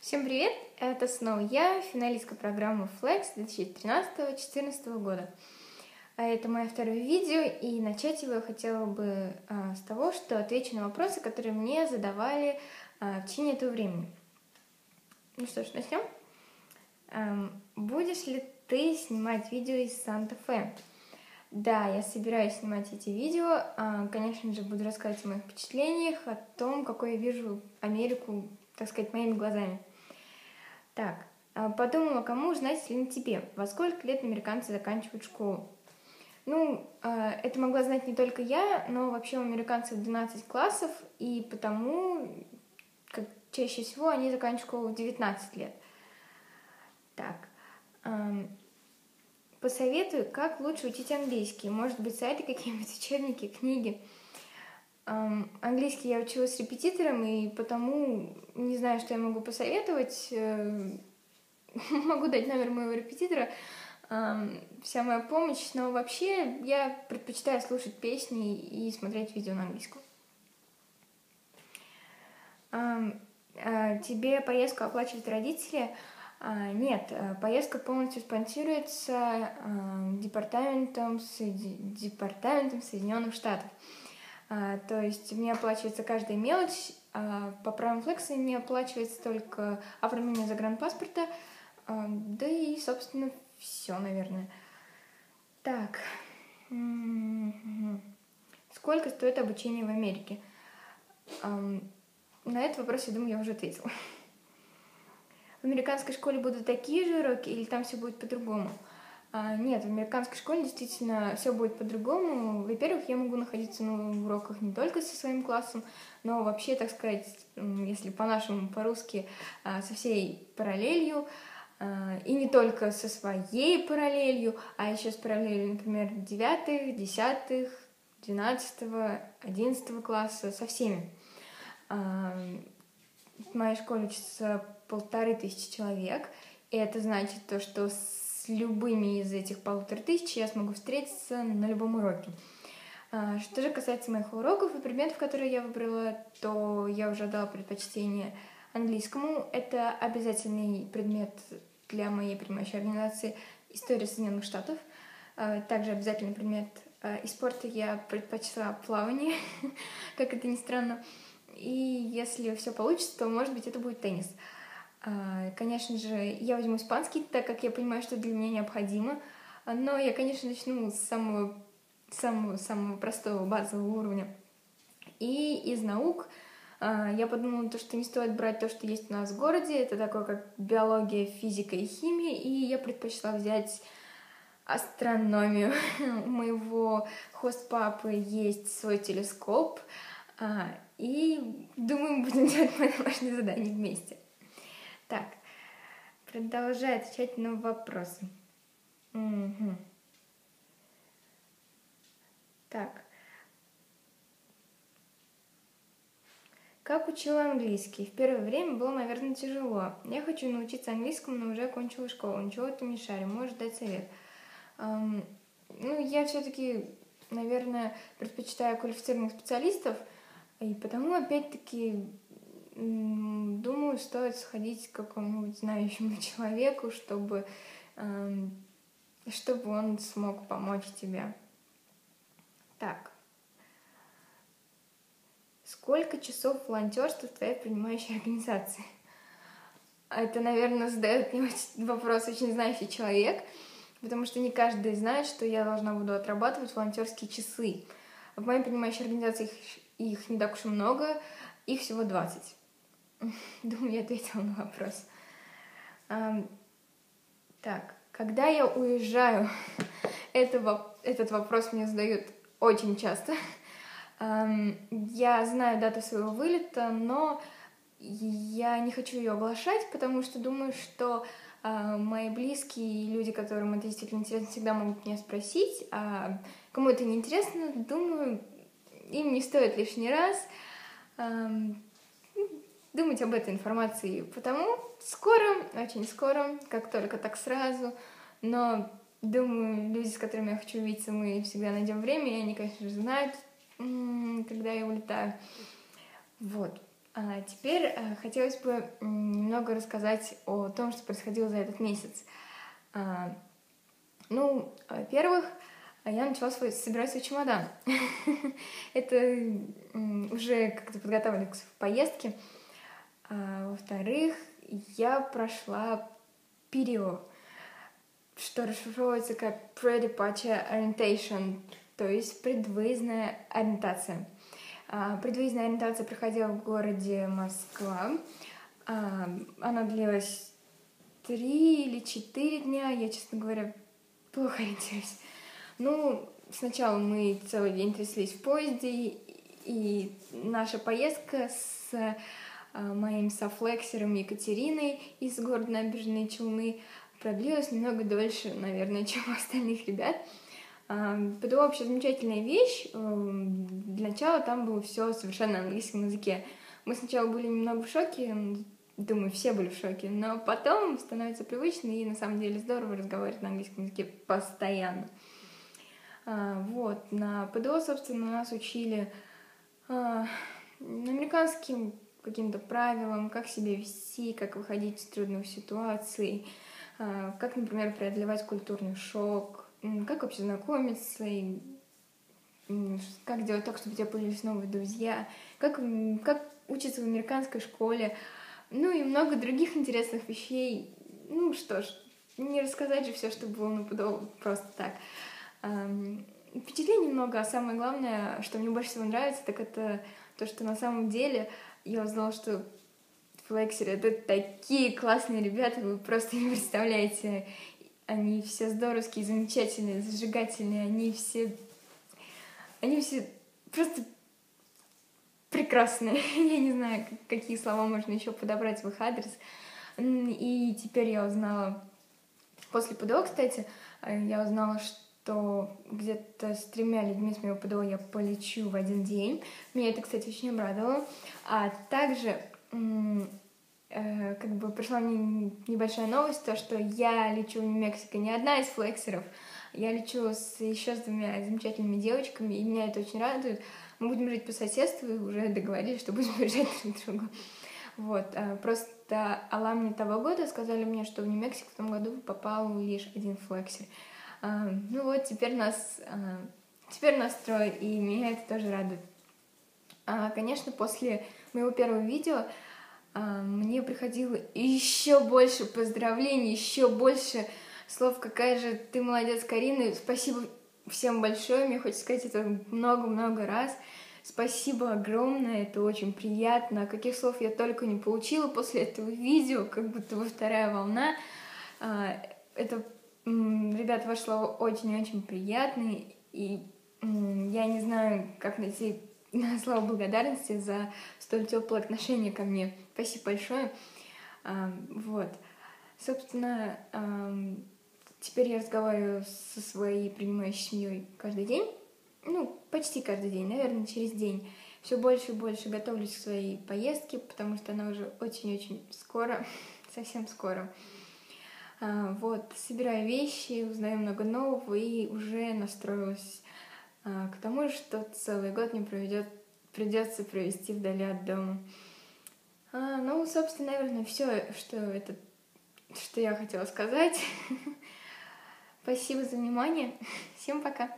Всем привет! Это снова я, финалистка программы Flex 2013-2014 года. Это мое второе видео, и начать его я хотела бы с того, что отвечу на вопросы, которые мне задавали в течение этого времени. Ну что ж, начнем. Будешь ли ты снимать видео из Санта-Фе? Да, я собираюсь снимать эти видео. Конечно же, буду рассказывать о моих впечатлениях, о том, какой я вижу Америку, так сказать, моими глазами. Так, подумала, кому узнать, если не тебе. Во сколько лет американцы заканчивают школу? Это могла знать не только я, но вообще у американцев 12 классов, и потому чаще всего они заканчивают школу в 19 лет. Так, посоветую, как лучше учить английский. Может быть, сайты какие-нибудь, учебники, книги. Английский я училась с репетитором, и потому не знаю, что я могу посоветовать. Могу дать номер моего репетитора. Вся моя помощь, но вообще я предпочитаю слушать песни и смотреть видео на английском. Тебе поездку оплачивают родители? Нет, поездка полностью спонсируется департаментом Соединенных Штатов. То есть мне оплачивается каждая мелочь. По правилам Flex мне оплачивается только оформление загранпаспорта, да и, собственно, все, наверное. Так. Сколько стоит обучение в Америке? На этот вопрос, я думаю, я уже ответила. В американской школе будут такие же уроки или там все будет по-другому? Нет, в американской школе действительно все будет по-другому. Во-первых, я могу находиться на уроках не только со своим классом, но вообще, так сказать, если по-нашему, по-русски, со всей параллелью. И не только со своей параллелью, а еще с параллелью, например, 9, 10, 12, 11 класса, со всеми. В моей школе учатся 1500 человек, и это значит то, что с любыми из этих 1500 я смогу встретиться на любом уроке. Что же касается моих уроков и предметов, которые я выбрала, то я уже дала предпочтение английскому. Это обязательный предмет для моей принимающей организации «История Соединенных Штатов». Также обязательный предмет из спорта я предпочла плавание, как это ни странно. И если все получится, то, может быть, это будет теннис. Конечно же, я возьму испанский, так как я понимаю, что для меня необходимо. Но я, конечно, начну с самого простого базового уровня. И из наук я подумала, что не стоит брать то, что есть у нас в городе. Это такое, как биология, физика и химия. И я предпочла взять астрономию. У моего хост-папы есть свой телескоп. И думаю, мы будем делать мои домашние задания вместе. Так, продолжаю отвечать на вопросы. Так. Как учила английский? В первое время было, наверное, тяжело. Я хочу научиться английскому, но уже окончила школу. Ничего это не шарю. Можешь дать совет? Я все-таки, наверное, предпочитаю квалифицированных специалистов, и потому, опять-таки, думаю, стоит сходить к какому-нибудь знающему человеку, чтобы он смог помочь тебе. Так. Сколько часов волонтерства в твоей принимающей организации? Это, наверное, задает мне вопрос очень знающий человек, потому что не каждый знает, что я буду отрабатывать волонтерские часы. В моей принимающей организации их не так уж и много, их всего 20. Думаю, я ответила на вопрос. Так, когда я уезжаю? Этот вопрос мне задают очень часто. Я знаю дату своего вылета, но я не хочу ее оглашать, потому что думаю, что мои близкие и люди, которым это действительно интересно, всегда могут меня спросить. А кому это не интересно, думаю, им не стоит лишний раз думать об этой информации, потому скоро, очень скоро, как только так сразу, но думаю, люди, с которыми я хочу увидеться, мы всегда найдем время, и они, конечно же, знают, когда я улетаю. Вот. Теперь хотелось бы немного рассказать о том, что происходило за этот месяц. Во-первых, я начала собирать свой чемодан. Это уже как-то подготавливалась к поездке. Во-вторых, я прошла PRIO, что расшифровывается как Pre-Departure Orientation, то есть предвыездная ориентация. Предвыездная ориентация проходила в городе Москва. Она длилась 3 или 4 дня, я, честно говоря, плохо ориентируюсь. Сначала мы целый день тряслись в поезде, и наша поездка с моим софлексером Екатериной из города Набережные Челны продлилась немного дольше, наверное, чем у остальных ребят. ПДО вообще замечательная вещь. Для начала там было все совершенно на английском языке. Мы сначала были немного в шоке, думаю, все были в шоке, но потом становится привычно, и на самом деле здорово разговаривать на английском языке постоянно. На ПДО, собственно, нас учили американским каким-то правилам, как себя вести, как выходить из трудных ситуаций, как, например, преодолевать культурный шок, как вообще знакомиться, и как делать так, чтобы у тебя появились новые друзья, как учиться в американской школе, и много других интересных вещей. Что ж, не рассказать же все, что было на ПДО просто так. Впечатлений много, а самое главное, что мне больше всего нравится, так это то, что на самом деле я узнала, что флексеры — это такие классные ребята, вы просто не представляете. Они все здоровские, замечательные, зажигательные, они все просто прекрасные. Я не знаю, какие слова можно еще подобрать в их адрес. И теперь я узнала, после ПДО, кстати, я узнала, что где-то с 3 людьми с моего ПДО я полечу в один день. Меня это, кстати, очень обрадовало. А также пришла мне небольшая новость, то, что я лечу в Нью-Мексико не одна из флексеров, я лечу еще с 2 замечательными девочками, и меня это очень радует. Мы будем жить по соседству, и уже договорились, что будем уезжать друг к другу. Просто аламни того года сказали мне, что в Нью-Мексико в том году попал лишь 1 флексер. Теперь нас 3, и меня это тоже радует. Конечно, после моего первого видео мне приходило еще больше поздравлений, еще больше слов: какая же ты молодец, Карина, спасибо всем большое, мне хочется сказать это много-много раз. Спасибо огромное, это очень приятно. Каких слов я только не получила после этого видео, как будто бы 2-я волна. Ребята, ваши слова очень-очень приятные, и я не знаю, как найти слова благодарности за столь теплое отношение ко мне. Спасибо большое. Собственно, теперь я разговариваю со своей принимающей семьей каждый день. Почти каждый день, наверное, через день. Все больше и больше готовлюсь к своей поездке, потому что она уже очень-очень скоро, совсем скоро. Собираю вещи, узнаю много нового и уже настроилась к тому, что целый год мне придется провести вдали от дома. Собственно, наверное, все, что я хотела сказать. Спасибо за внимание. Всем пока.